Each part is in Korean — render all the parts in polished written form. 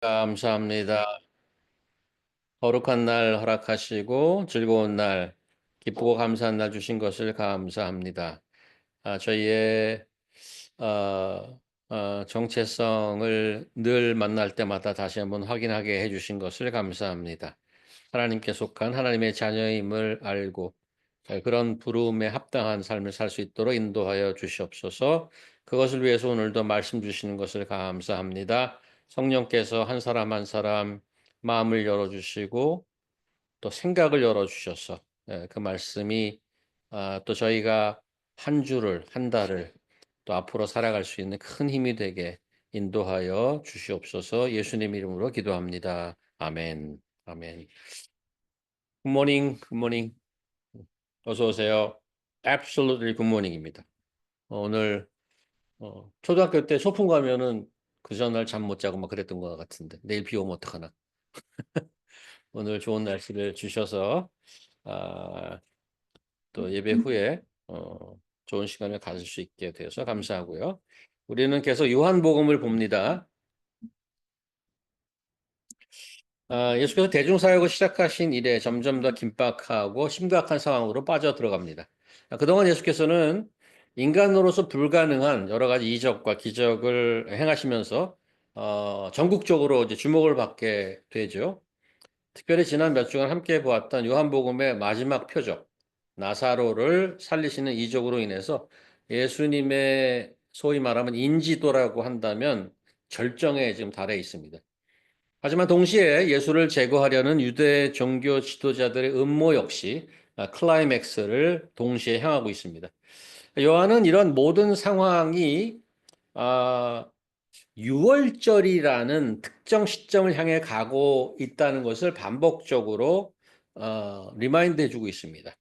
감사합니다. 거룩한 날 허락하시고 즐거운 날, 기쁘고 감사한 날 주신 것을 감사합니다. 저희의 어, 정체성을 늘 만날 때마다 다시 한번 확인하게 해주신 것을 감사합니다. 하나님께 속한 하나님의 자녀임을 알고 그런 부름에 합당한 삶을 살 수 있도록 인도하여 주시옵소서. 그것을 위해서 오늘도 말씀 주시는 것을 감사합니다. 성령께서 한 사람 한 사람 마음을 열어주시고 또 생각을 열어주셔서 그 말씀이 또 저희가 한 주를 한 달을 또 앞으로 살아갈 수 있는 큰 힘이 되게 인도하여 주시옵소서. 예수님 이름으로 기도합니다. 아멘. 아멘. 굿모닝, 굿모닝. 어서 오세요. Absolutely 굿모닝입니다. 오늘 초등학교 때 소풍 가면은 그 전날 잠 못 자고 막 그랬던 것 같은데 내일 비 오면 어떡하나. 오늘 좋은 날씨를 주셔서 아, 또 예배 후에 좋은 시간을 가질 수 있게 되어서 감사하고요. 우리는 계속 요한복음을 봅니다. 예수께서 대중사역을 시작하신 이래 점점 더 긴박하고 심각한 상황으로 빠져들어갑니다. 그동안 예수께서는 인간으로서 불가능한 여러 가지 이적과 기적을 행하시면서 전국적으로 이제 주목을 받게 되죠. 특별히 지난 몇 주간 함께 보았던 요한복음의 마지막 표적, 나사로를 살리시는 이적으로 인해서 예수님의 소위 말하면 인지도라고 한다면 절정에 지금 달해 있습니다. 하지만 동시에 예수를 제거하려는 유대 종교 지도자들의 음모 역시 클라이맥스를 동시에 향하고 있습니다. 요한은 이런 모든 상황이 아, 6월절이라는 특정 시점을 향해 가고 있다는 것을 반복적으로 리마인드 해주고 있습니다.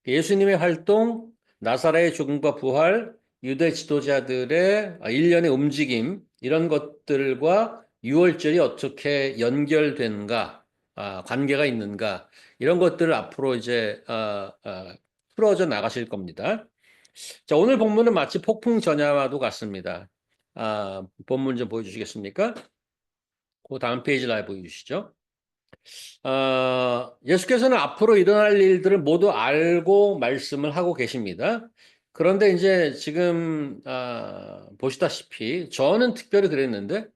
예수님의 활동, 나사렛의 죽음과 부활, 유대 지도자들의 일련의 움직임 이런 것들과 6월절이 어떻게 연결된가, 관계가 있는가 이런 것들을 앞으로 이제 풀어져 나가실 겁니다. 자, 오늘 본문은 마치 폭풍 전야와도 같습니다. 본문 좀 보여주시겠습니까? 그 다음 페이지 라이 보여주시죠. 예수께서는 앞으로 일어날 일들을 모두 알고 말씀을 하고 계십니다. 그런데 이제 지금 보시다시피 저는 특별히 그랬는데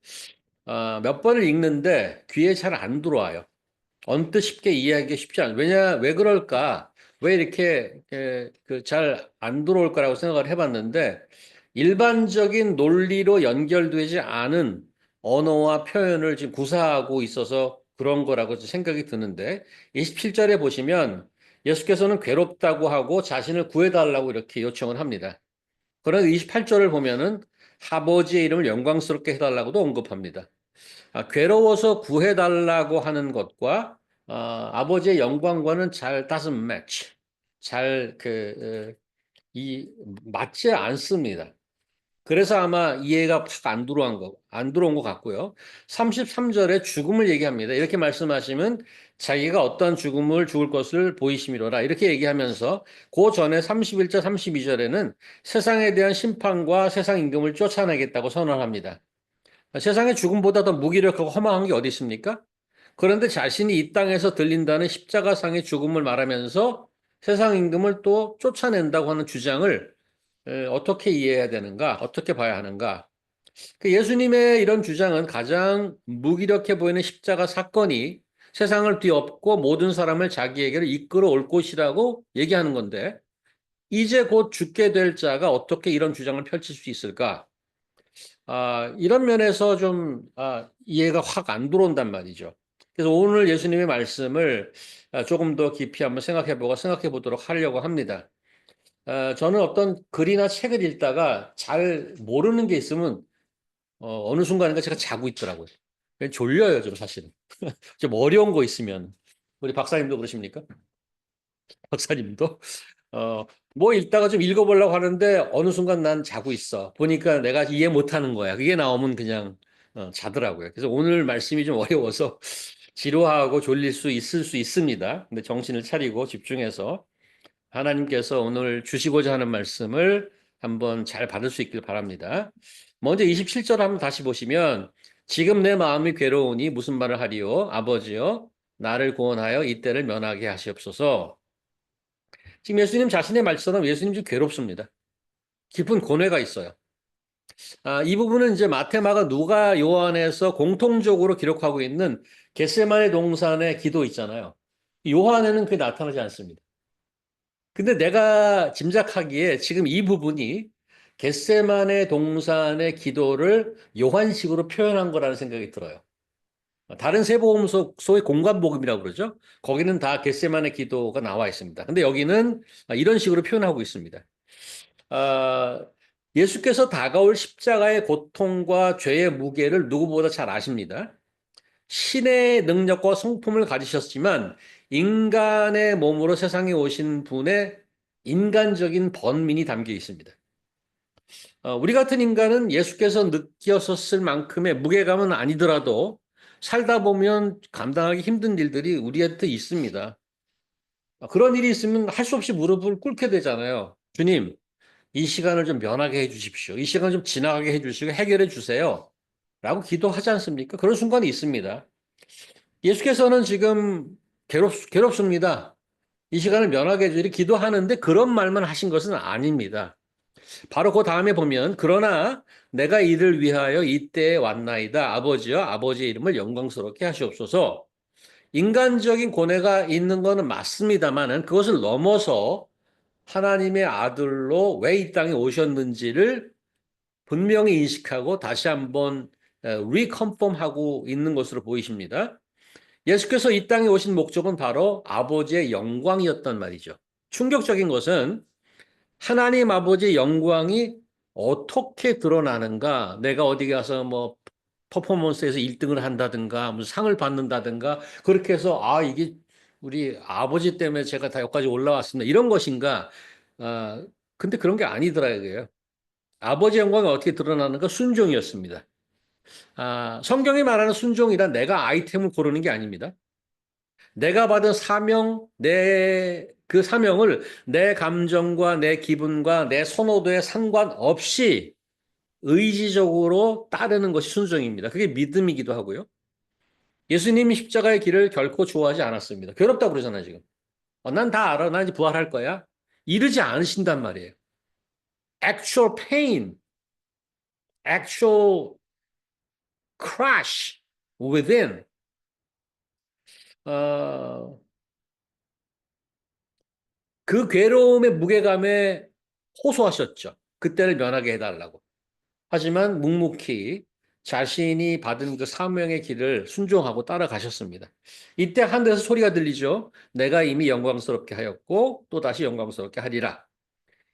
몇 번을 읽는데 귀에 잘 안 들어와요. 언뜻 쉽게 이해하기 쉽지 않아요. 왜 그럴까? 왜 이렇게 잘 안 들어올 거라고 생각을 해봤는데 일반적인 논리로 연결되지 않은 언어와 표현을 지금 구사하고 있어서 그런 거라고 생각이 드는데 27절에 보시면 예수께서는 괴롭다고 하고 자신을 구해달라고 이렇게 요청을 합니다. 그런데 28절을 보면은 아버지의 이름을 영광스럽게 해달라고도 언급합니다. 괴로워서 구해달라고 하는 것과 아버지의 영광과는 잘 doesn't match. 잘 맞지 않습니다. 그래서 아마 이해가 확 안 들어온 것 같고요. 33절에 죽음을 얘기합니다. 이렇게 말씀하시면 자기가 어떠한 죽음을 죽을 것을 보이심이로라. 이렇게 얘기하면서 그 전에 31절, 32절에는 세상에 대한 심판과 세상 임금을 쫓아내겠다고 선언합니다. 세상의 죽음보다 더 무기력하고 허망한 게 어디 있습니까? 그런데 자신이 이 땅에서 들린다는 십자가상의 죽음을 말하면서 세상 임금을 또 쫓아낸다고 하는 주장을 어떻게 이해해야 되는가? 어떻게 봐야 하는가? 그 예수님의 이런 주장은 가장 무기력해 보이는 십자가 사건이 세상을 뒤엎고 모든 사람을 자기에게로 이끌어 올 것이라고 얘기하는 건데 이제 곧 죽게 될 자가 어떻게 이런 주장을 펼칠 수 있을까? 이런 면에서 좀 이해가 확 안 들어온단 말이죠. 그래서 오늘 예수님의 말씀을 조금 더 깊이 한번 생각해 보도록 하려고 합니다. 저는 어떤 글이나 책을 읽다가 잘 모르는 게 있으면 어느 순간인가 제가 자고 있더라고요. 졸려요, 좀 사실은. 좀 어려운 거 있으면. 우리 박사님도 그러십니까? 박사님도? 어, 뭐 읽다가 좀 읽어보려고 하는데 어느 순간 난 자고 있어. 보니까 내가 이해 못하는 거야. 그게 나오면 그냥 자더라고요. 그래서 오늘 말씀이 좀 어려워서 지루하고 졸릴 수 있을 수 있습니다. 근데 정신을 차리고 집중해서 하나님께서 오늘 주시고자 하는 말씀을 한번 잘 받을 수 있길 바랍니다. 먼저 27절 한번 다시 보시면 지금 내 마음이 괴로우니 무슨 말을 하리요? 아버지여, 나를 구원하여 이때를 면하게 하시옵소서. 지금 예수님 자신의 말처럼 예수님 좀 괴롭습니다. 깊은 고뇌가 있어요. 이 부분은 이제 마태, 마가, 누가, 요한에서 공통적으로 기록하고 있는 겟세마네 동산의 기도 있잖아요. 요한에는 그게 나타나지 않습니다. 근데 내가 짐작하기에 지금 이 부분이 겟세마네 동산의 기도를 요한식으로 표현한 거라는 생각이 들어요. 다른 세복음서 소위 공관복음이라고 그러죠. 거기는 다 겟세마네 기도가 나와 있습니다. 근데 여기는 이런 식으로 표현하고 있습니다. 아, 예수께서 다가올 십자가의 고통과 죄의 무게를 누구보다 잘 아십니다. 신의 능력과 성품을 가지셨지만 인간의 몸으로 세상에 오신 분의 인간적인 번민이 담겨 있습니다. 우리 같은 인간은 예수께서 느끼셨을 만큼의 무게감은 아니더라도 살다 보면 감당하기 힘든 일들이 우리한테 있습니다. 그런 일이 있으면 할 수 없이 무릎을 꿇게 되잖아요. 주님, 이 시간을 좀 면하게 해 주십시오. 이 시간을 좀 지나가게 해 주시고 해결해 주세요. 라고 기도하지 않습니까? 그런 순간이 있습니다. 예수께서는 지금 괴롭습니다. 이 시간을 면하게 해주리 기도하는데 그런 말만 하신 것은 아닙니다. 바로 그 다음에 보면 그러나 내가 이를 위하여 이때에 왔나이다. 아버지여 아버지의 이름을 영광스럽게 하시옵소서. 인간적인 고뇌가 있는 것은 맞습니다만은 그것을 넘어서 하나님의 아들로 왜 이 땅에 오셨는지를 분명히 인식하고 다시 한번 리컨펌하고 있는 것으로 보이십니다. 예수께서 이 땅에 오신 목적은 바로 아버지의 영광이었단 말이죠. 충격적인 것은 하나님 아버지의 영광이 어떻게 드러나는가? 내가 어디 가서 뭐 퍼포먼스에서 1등을 한다든가 무슨 상을 받는다든가 그렇게 해서 이게 우리 아버지 때문에 제가 다 여기까지 올라왔습니다. 이런 것인가? 근데 그런 게 아니더라고요. 아버지 영광이 어떻게 드러나는가? 순종이었습니다. 성경이 말하는 순종이란 내가 아이템을 고르는 게 아닙니다. 내가 받은 사명, 그 사명을 내 감정과 내 기분과 내 선호도에 상관없이 의지적으로 따르는 것이 순종입니다. 그게 믿음이기도 하고요. 예수님이 십자가의 길을 결코 좋아하지 않았습니다. 괴롭다고 그러잖아요, 지금. 난 다 알아. 나 이제 부활할 거야. 이러지 않으신단 말이에요. Actual pain, actual crash within. 어, 그 괴로움의 무게감에 호소하셨죠. 그때를 면하게 해달라고. 하지만 묵묵히 자신이 받은 그 사명의 길을 순종하고 따라가셨습니다. 이때 하늘에서 소리가 들리죠. 내가 이미 영광스럽게 하였고 또다시 영광스럽게 하리라.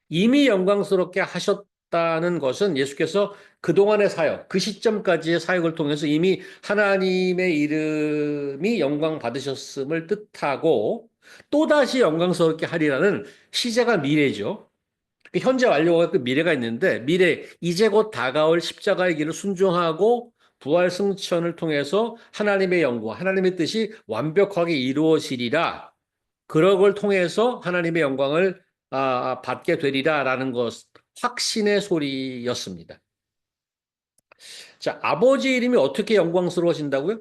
이미 영광스럽게 하셨다는 것은 예수께서 그동안의 사역, 그 시점까지의 사역을 통해서 이미 하나님의 이름이 영광 받으셨음을 뜻하고 또다시 영광스럽게 하리라는 시제가 미래죠. 현재 완료가 그 미래가 있는데 미래 이제 곧 다가올 십자가의 길을 순종하고 부활 승천을 통해서 하나님의 영광, 하나님의 뜻이 완벽하게 이루어지리라. 그런 걸 통해서 하나님의 영광을 받게 되리라라는 것 확신의 소리였습니다. 자, 아버지 이름이 어떻게 영광스러워진다고요?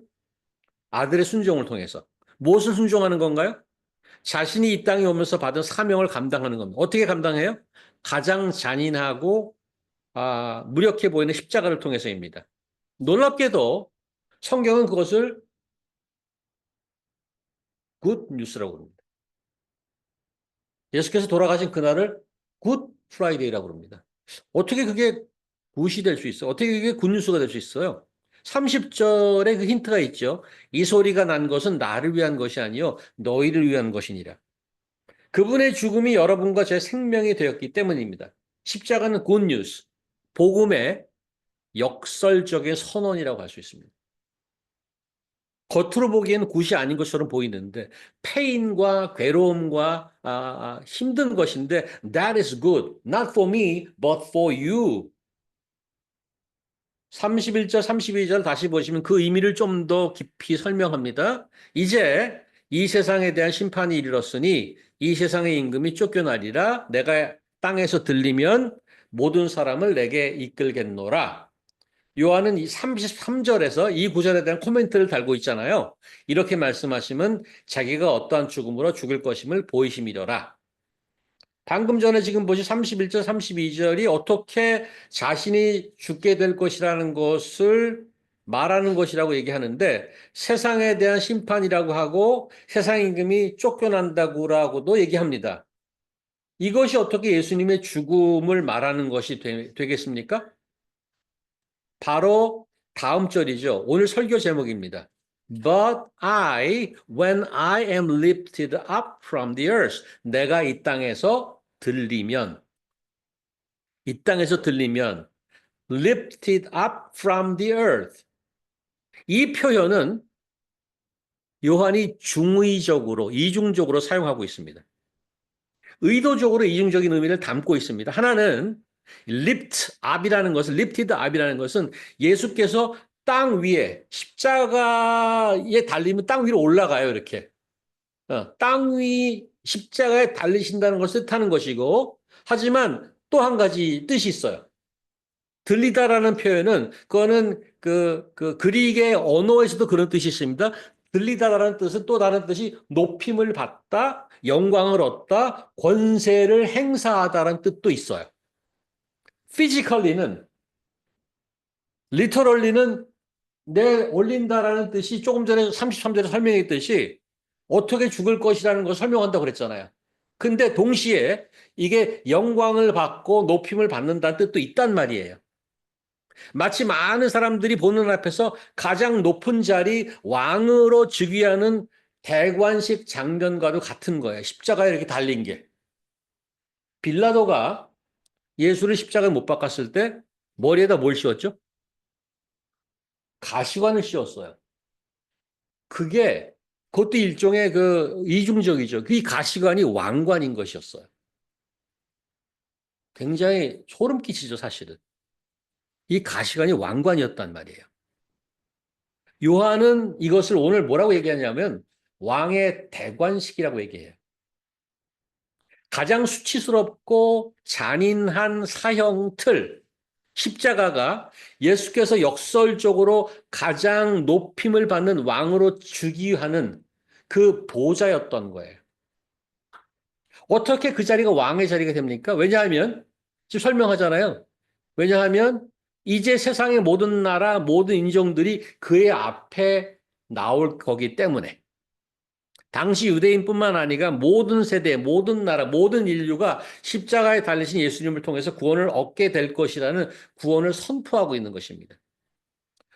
아들의 순종을 통해서. 무엇을 순종하는 건가요? 자신이 이 땅에 오면서 받은 사명을 감당하는 겁니다. 어떻게 감당해요? 가장 잔인하고 무력해 보이는 십자가를 통해서입니다. 놀랍게도 성경은 그것을 굿 뉴스라고 합니다. 예수께서 돌아가신 그날을 굿 프라이데이라고 합니다. 어떻게 그게 굿이 될 수 있어요? 어떻게 그게 굿 뉴스가 될 수 있어요? 30절에 그 힌트가 있죠. 이 소리가 난 것은 나를 위한 것이 아니요 너희를 위한 것이니라. 그분의 죽음이 여러분과 제 생명이 되었기 때문입니다. 십자가는 굿 뉴스, 복음의 역설적인 선언이라고 할 수 있습니다. 겉으로 보기에는 굿이 아닌 것처럼 보이는데 페인과 괴로움과 힘든 것인데 that is good, not for me, but for you. 31절, 32절 다시 보시면 그 의미를 좀 더 깊이 설명합니다. 이제 이 세상에 대한 심판이 이르렀으니 이 세상의 임금이 쫓겨나리라. 내가 땅에서 들리면 모든 사람을 내게 이끌겠노라. 요한은 이 33절에서 이 구절에 대한 코멘트를 달고 있잖아요. 이렇게 말씀하시면 자기가 어떠한 죽음으로 죽을 것임을 보이심이더라. 방금 전에 지금 보시 31절, 32절이 어떻게 자신이 죽게 될 것이라는 것을 말하는 것이라고 얘기하는데 세상에 대한 심판이라고 하고 세상 임금이 쫓겨난다고라고도 얘기합니다. 이것이 어떻게 예수님의 죽음을 말하는 것이 되겠습니까? 바로 다음 절이죠. 오늘 설교 제목입니다. But when I am lifted up from the earth, 내가 이 땅에서 들리면, lifted up from the earth. 이 표현은 요한이 중의적으로, 이중적으로 사용하고 있습니다. 의도적으로 이중적인 의미를 담고 있습니다. 하나는 lifted up이라는 것은 예수께서 땅 위에, 십자가에 달리면 땅 위로 올라가요, 이렇게. 땅 위 십자가에 달리신다는 것을 뜻하는 것이고, 하지만 또 한 가지 뜻이 있어요. 들리다라는 표현은 그거는 그 그릭의 언어에서도 그런 뜻이 있습니다. 들리다라는 뜻은 또 다른 뜻이 높임을 받다, 영광을 얻다, 권세를 행사하다라는 뜻도 있어요. physically는 literally는 내 올린다라는 뜻이 조금 전에 33절에 설명했듯이 어떻게 죽을 것이라는 걸 설명한다고 그랬잖아요. 근데 동시에 이게 영광을 받고 높임을 받는다는 뜻도 있단 말이에요. 마치 많은 사람들이 보는 앞에서 가장 높은 자리 왕으로 즉위하는 대관식 장면과도 같은 거예요. 십자가에 이렇게 달린 게. 빌라도가 예수를 십자가에 못 박았을 때 머리에다 뭘 씌웠죠? 가시관을 씌웠어요. 그게 그것도 일종의 그 이중적이죠. 이 가시관이 왕관인 것이었어요. 굉장히 소름 끼치죠, 사실은. 이 가시관이 왕관이었단 말이에요. 요한은 이것을 오늘 뭐라고 얘기하냐면 왕의 대관식이라고 얘기해요. 가장 수치스럽고 잔인한 사형 틀, 십자가가 예수께서 역설적으로 가장 높임을 받는 왕으로 즉위하는 그 보좌였던 거예요. 어떻게 그 자리가 왕의 자리가 됩니까? 왜냐하면 지금 설명하잖아요. 왜냐하면 이제 세상의 모든 나라, 모든 인종들이 그의 앞에 나올 거기 때문에. 당시 유대인뿐만 아니라 모든 세대, 모든 나라, 모든 인류가 십자가에 달리신 예수님을 통해서 구원을 얻게 될 것이라는 구원을 선포하고 있는 것입니다.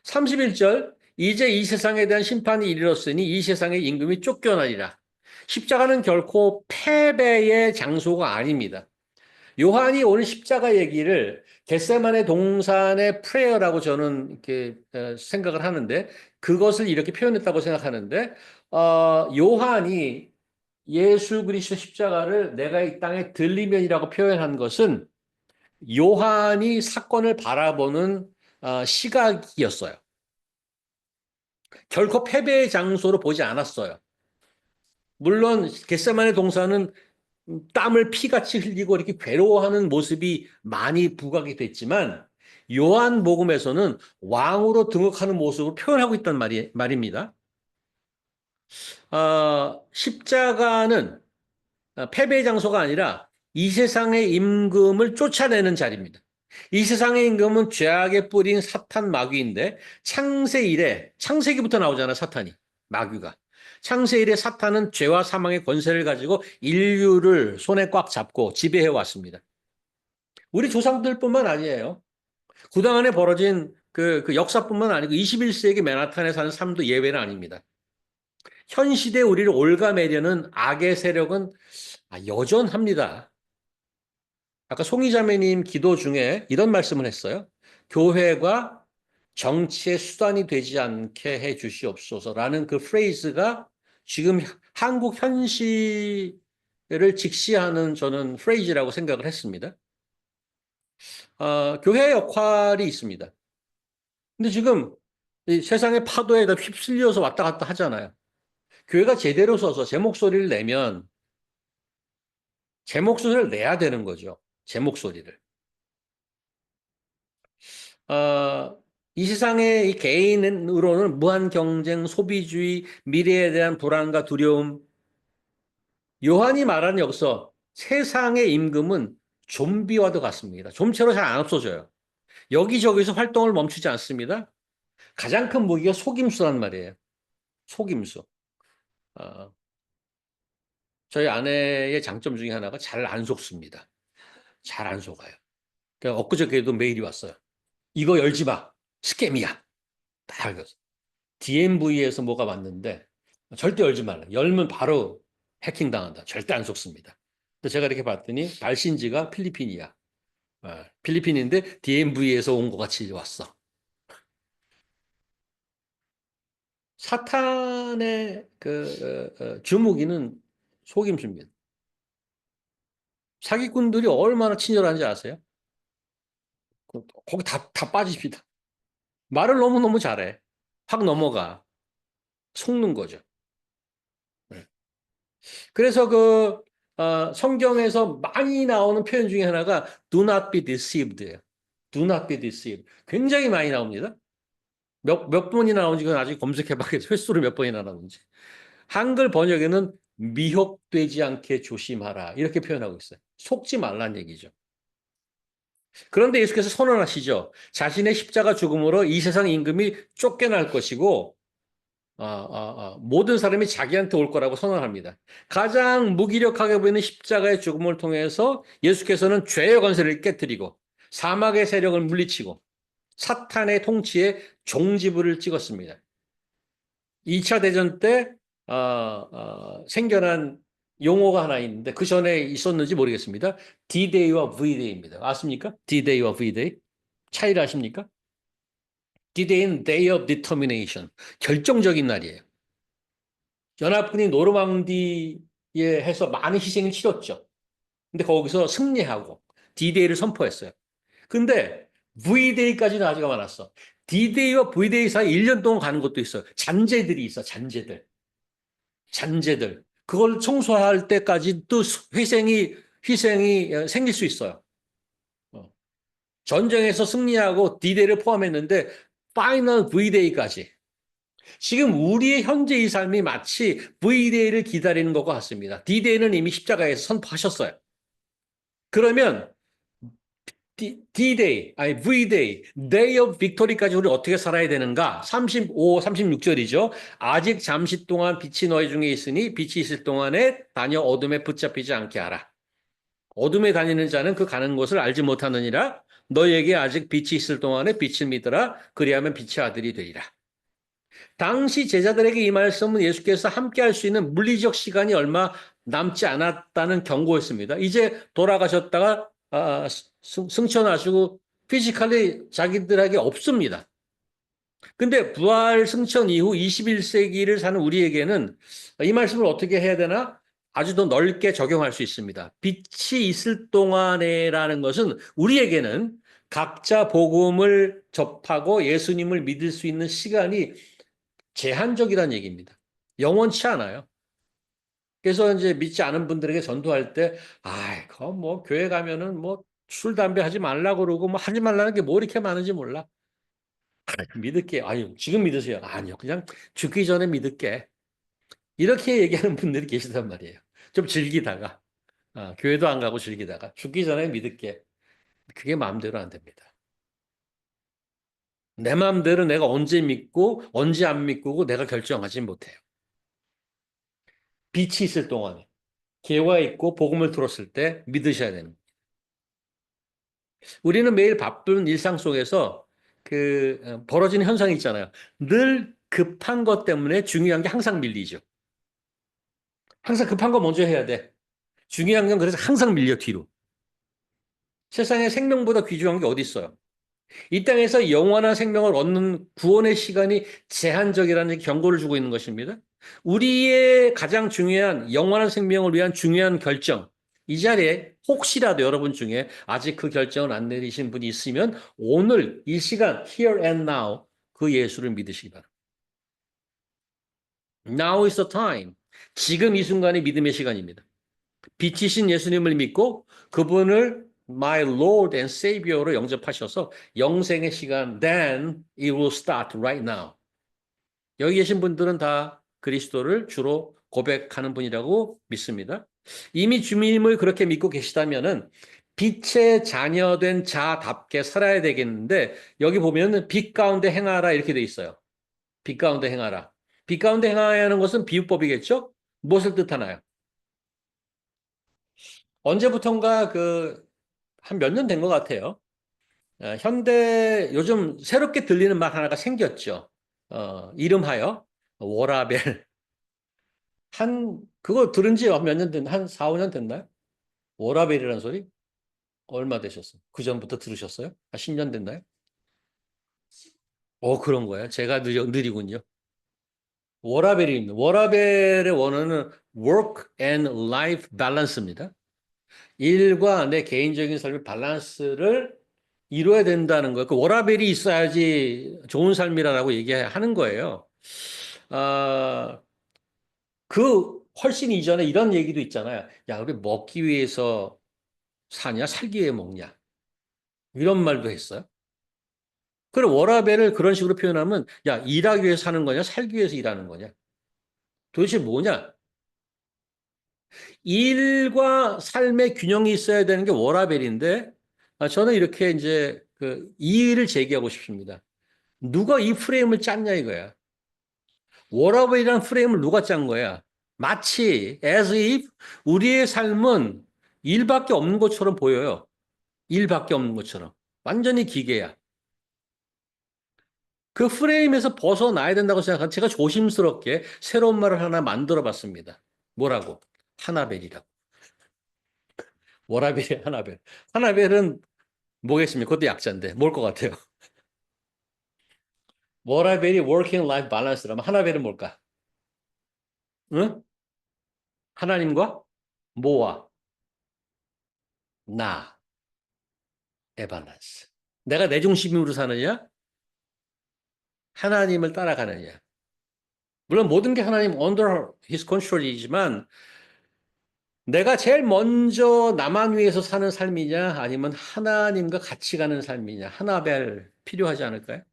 31절, 이제 이 세상에 대한 심판이 이르렀으니 이 세상의 임금이 쫓겨나리라. 십자가는 결코 패배의 장소가 아닙니다. 요한이 오늘 십자가 얘기를 겟세마네 동산의 프레어라고 저는 이렇게 생각을 하는데 그것을 이렇게 표현했다고 생각하는데 요한이 예수 그리스도 십자가를 내가 이 땅에 들리면이라고 표현한 것은 요한이 사건을 바라보는 시각이었어요. 결코 패배의 장소로 보지 않았어요. 물론 겟세마네 동산은 땀을 피같이 흘리고 이렇게 괴로워하는 모습이 많이 부각이 됐지만 요한복음에서는 왕으로 등극하는 모습을 표현하고 있단 말입니다. 십자가는 패배의 장소가 아니라 이 세상의 임금을 쫓아내는 자리입니다. 이 세상의 임금은 죄악의 뿌린 사탄 마귀인데 창세기부터 나오잖아, 사탄이. 마귀가. 창세일에 사탄은 죄와 사망의 권세를 가지고 인류를 손에 꽉 잡고 지배해 왔습니다. 우리 조상들뿐만 아니에요. 그동안에 벌어진 그 역사뿐만 아니고 21세기 맨하탄에 사는 삶도 예외는 아닙니다. 현 시대 우리를 올가매려는 악의 세력은 여전합니다. 아까 송이자매님 기도 중에 이런 말씀을 했어요. 교회가 정치의 수단이 되지 않게 해 주시옵소서라는 그 프레이즈가 지금 한국 현실을 직시하는 저는 프레이즈라고 생각을 했습니다. 교회의 역할이 있습니다. 근데 지금 이 세상의 파도에 휩쓸려서 왔다 갔다 하잖아요. 교회가 제대로 서서 제 목소리를 내면 제 목소리를 내야 되는 거죠. 제 목소리를. 이 세상의 이 개인으로는 무한 경쟁, 소비주의, 미래에 대한 불안과 두려움. 요한이 말하는 여기서 세상의 임금은 좀비와도 같습니다. 좀처럼 잘 안 없어져요. 여기저기서 활동을 멈추지 않습니다. 가장 큰 무기가 속임수란 말이에요. 속임수. 어, 저희 아내의 장점 중에 하나가 잘 안 속습니다. 잘 안 속아요. 그러니까 엊그저께도 메일이 왔어요. 이거 열지 마. 스캠이야. 다 알겠어. DMV에서 뭐가 왔는데 절대 열지 말라. 열면 바로 해킹 당한다. 절대 안 속습니다. 근데 제가 이렇게 봤더니 발신지가 필리핀이야. 필리핀인데 DMV에서 온 것 같이 왔어. 사탄의 주무기는 속임수입니다. 사기꾼들이 얼마나 친절한지 아세요? 거기 다 빠집니다. 말을 너무너무 잘해. 확 넘어가. 속는 거죠. 네. 그래서 성경에서 많이 나오는 표현 중에 하나가 do not be deceived예요. do not be deceived. 굉장히 많이 나옵니다. 몇 번이 나오는지 그건 아직 검색해봐야겠어요. 횟수로 몇 번이나 나오는지. 한글 번역에는 미혹되지 않게 조심하라. 이렇게 표현하고 있어요. 속지 말란 얘기죠. 그런데 예수께서 선언하시죠. 자신의 십자가 죽음으로 이 세상 임금이 쫓겨날 것이고 모든 사람이 자기한테 올 거라고 선언합니다. 가장 무기력하게 보이는 십자가의 죽음을 통해서 예수께서는 죄의 권세를 깨뜨리고 사막의 세력을 물리치고 사탄의 통치에 종지부를 찍었습니다. 2차 대전 때 생겨난 용어가 하나 있는데 그 전에 있었는지 모르겠습니다. D-Day와 V-Day입니다. 아십니까? D-Day와 V-Day. 차이를 아십니까? D-Day는 Day of Determination. 결정적인 날이에요. 연합군이 노르망디에 해서 많은 희생을 치렀죠. 근데 거기서 승리하고 D-Day를 선포했어요. 근데 V-Day까지는 아직 많았어. D-Day와 V-Day 사이 1년 동안 가는 것도 있어요. 잔재들이 있어, 잔재들. 잔재들. 그걸 청소할 때까지 또 희생이 생길 수 있어요. 어. 전쟁에서 승리하고 D-Day를 포함했는데, 파이널 V-Day까지. 지금 우리의 현재 이 삶이 마치 V-Day를 기다리는 것과 같습니다. D-Day는 이미 십자가에서 선포하셨어요. 그러면 D-Day, 아니 V-Day, Day of Victory까지 우리 어떻게 살아야 되는가? 35, 36절이죠. 아직 잠시 동안 빛이 너희 중에 있으니 빛이 있을 동안에 다녀 어둠에 붙잡히지 않게 하라. 어둠에 다니는 자는 그 가는 곳을 알지 못하느니라. 너희에게 아직 빛이 있을 동안에 빛을 믿으라. 그리하면 빛의 아들이 되리라. 당시 제자들에게 이 말씀은 예수께서 함께 할 수 있는 물리적 시간이 얼마 남지 않았다는 경고였습니다. 이제 돌아가셨다가 승천하시고 피지컬리 자기들에게 없습니다. 근데 부활 승천 이후 21세기를 사는 우리에게는 이 말씀을 어떻게 해야 되나? 아주 더 넓게 적용할 수 있습니다. 빛이 있을 동안에라는 것은 우리에게는 각자 복음을 접하고 예수님을 믿을 수 있는 시간이 제한적이라는 얘기입니다. 영원치 않아요. 그래서 이제 믿지 않은 분들에게 전도할 때, 그거 뭐 교회 가면은 뭐 술, 담배 하지 말라고 그러고 뭐 하지 말라는 게 뭐 이렇게 많은지 몰라. 믿을게. 아유, 지금 믿으세요. 아니요. 그냥 죽기 전에 믿을게. 이렇게 얘기하는 분들이 계시단 말이에요. 좀 즐기다가, 교회도 안 가고 즐기다가 죽기 전에 믿을게. 그게 마음대로 안 됩니다. 내 마음대로 내가 언제 믿고 언제 안 믿고 내가 결정하지 못해요. 빛이 있을 동안에. 기회가 있고 복음을 들었을 때 믿으셔야 됩니다. 우리는 매일 바쁜 일상 속에서 벌어지는 현상이 있잖아요. 늘 급한 것 때문에 중요한 게 항상 밀리죠. 항상 급한 거 먼저 해야 돼. 중요한 건 그래서 항상 밀려 뒤로. 세상에 생명보다 귀중한 게 어디 있어요? 이 땅에서 영원한 생명을 얻는 구원의 시간이 제한적이라는 경고를 주고 있는 것입니다. 우리의 가장 중요한 영원한 생명을 위한 중요한 결정, 이 자리에 혹시라도 여러분 중에 아직 그 결정을 안 내리신 분이 있으면 오늘 이 시간 here and now 그 예수를 믿으시기 바랍니다. Now is the time. 지금 이 순간이 믿음의 시간입니다. 빛이신 예수님을 믿고 그분을 my Lord and Savior로 영접하셔서 영생의 시간, then it will start right now. 여기 계신 분들은 다 그리스도를 주로 고백하는 분이라고 믿습니다. 이미 주님을 그렇게 믿고 계시다면은 빛의 자녀된 자답게 살아야 되겠는데 여기 보면은 빛 가운데 행하라 이렇게 돼 있어요. 빛 가운데 행하라. 빛 가운데 행하야 하는 것은 비유법이겠죠? 무엇을 뜻하나요? 언제부턴가 한 몇 년 된 것 같아요. 현대 요즘 새롭게 들리는 말 하나가 생겼죠. 이름하여 워라벨. 그거 들은 지 몇 년 한 4, 5년 됐나요? 워라벨이라는 소리? 얼마 되셨어요? 그 전부터 들으셨어요? 10년 됐나요? 그런 거예요. 제가 느리군요. 워라벨입니다. 워라벨의 원어는 work and life balance입니다. 일과 내 개인적인 삶의 밸런스를 이루어야 된다는 거예요. 그 워라밸이 있어야지 좋은 삶이라고 얘기하는 거예요. 아, 훨씬 이전에 이런 얘기도 있잖아요. 야, 우리 먹기 위해서 사냐, 살기 위해 먹냐. 이런 말도 했어요. 그럼 워라밸을 그런 식으로 표현하면, 야, 일하기 위해서 사는 거냐, 살기 위해서 일하는 거냐. 도대체 뭐냐? 일과 삶의 균형이 있어야 되는 게 워라밸인데, 저는 이렇게 이제 이의를 제기하고 싶습니다. 누가 이 프레임을 짰냐 이거야. 워라밸이라는 프레임을 누가 짠 거야? 마치 as if 우리의 삶은 일밖에 없는 것처럼 보여요. 일밖에 없는 것처럼. 완전히 기계야. 그 프레임에서 벗어나야 된다고 생각한 제가 조심스럽게 새로운 말을 하나 만들어 봤습니다. 뭐라고? 하나벨이라고. 워라벨이 하나벨. 하나벨은 뭐겠습니까? 그것도 약자인데. 뭘 것 같아요? 워라벨이 working life balance라면 하나벨은 뭘까? 응? 하나님과 뭐와 나의 밸런스. 내가 내 중심으로 사느냐? 하나님을 따라가느냐? 물론 모든 게 하나님 under his control이지만 내가 제일 먼저 나만 위해서 사는 삶이냐 아니면 하나님과 같이 가는 삶이냐 하나별 필요하지 않을까요?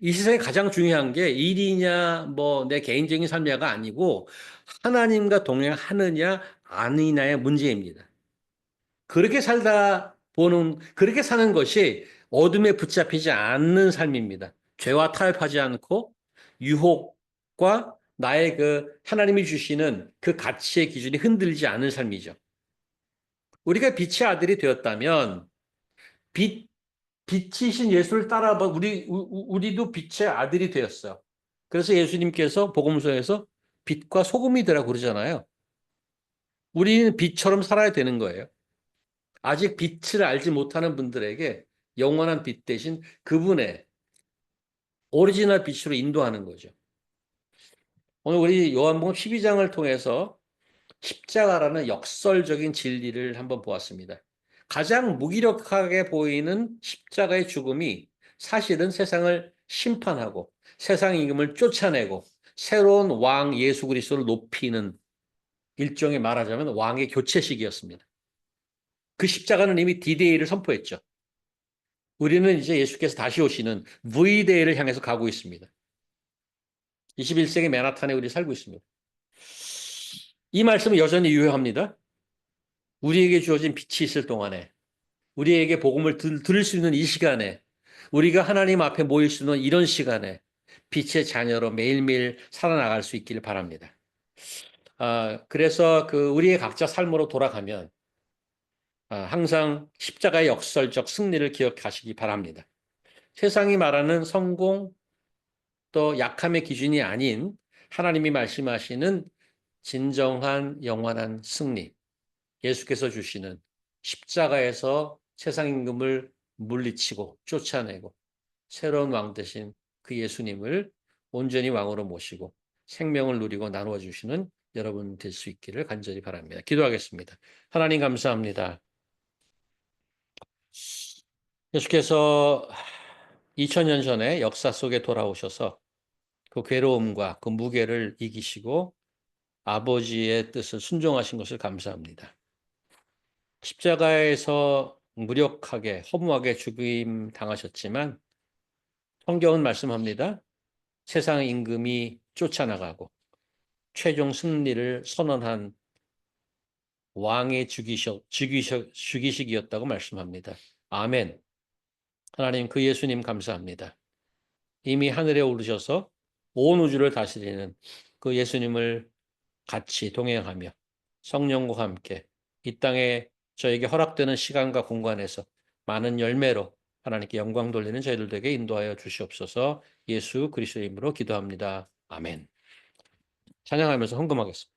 이 세상에 가장 중요한 게 일이냐 뭐 내 개인적인 삶이냐가 아니고 하나님과 동행하느냐 아니냐의 문제입니다. 그렇게 사는 것이 어둠에 붙잡히지 않는 삶입니다. 죄와 타협하지 않고 유혹과 나의 하나님이 주시는 그 가치의 기준이 흔들리지 않은 삶이죠. 우리가 빛의 아들이 되었다면 빛, 빛이신 예수를 따라봐 우리도 빛의 아들이 되었어요. 그래서 예수님께서 복음서에서 빛과 소금이 되라 그러잖아요. 우리는 빛처럼 살아야 되는 거예요. 아직 빛을 알지 못하는 분들에게 영원한 빛 대신 그분의 오리지널 빛으로 인도하는 거죠. 오늘 우리 요한복음 12장을 통해서 십자가라는 역설적인 진리를 한번 보았습니다. 가장 무기력하게 보이는 십자가의 죽음이 사실은 세상을 심판하고 세상 임금을 쫓아내고 새로운 왕 예수 그리스도를 높이는 일종의 말하자면 왕의 교체식이었습니다. 그 십자가는 이미 D-Day를 선포했죠. 우리는 이제 예수께서 다시 오시는 V-Day를 향해서 가고 있습니다. 21세기 맨하탄에 우리 살고 있습니다. 이 말씀은 여전히 유효합니다. 우리에게 주어진 빛이 있을 동안에, 우리에게 복음을 들을 수 있는 이 시간에, 우리가 하나님 앞에 모일 수 있는 이런 시간에 빛의 자녀로 매일매일 살아나갈 수 있기를 바랍니다. 그래서 우리의 각자 삶으로 돌아가면 항상 십자가의 역설적 승리를 기억하시기 바랍니다. 세상이 말하는 성공 또 약함의 기준이 아닌 하나님이 말씀하시는 진정한 영원한 승리, 예수께서 주시는 십자가에서 세상 임금을 물리치고 쫓아내고 새로운 왕 대신 그 예수님을 온전히 왕으로 모시고 생명을 누리고 나누어 주시는 여러분 될 수 있기를 간절히 바랍니다. 기도하겠습니다. 하나님 감사합니다. 예수께서 2000년 전에 역사 속에 돌아오셔서 그 괴로움과 그 무게를 이기시고 아버지의 뜻을 순종하신 것을 감사합니다. 십자가에서 무력하게 허무하게 죽임 당하셨지만 성경은 말씀합니다. 세상 임금이 쫓아나가고 최종 승리를 선언한 왕의 죽이식이었다고 말씀합니다. 아멘. 하나님 그 예수님 감사합니다. 이미 하늘에 오르셔서 온 우주를 다스리는 그 예수님을 같이 동행하며 성령과 함께 이 땅에 저에게 허락되는 시간과 공간에서 많은 열매로 하나님께 영광 돌리는 저희들에게 인도하여 주시옵소서. 예수 그리스도의 이름으로 기도합니다. 아멘. 찬양하면서 헌금하겠습니다.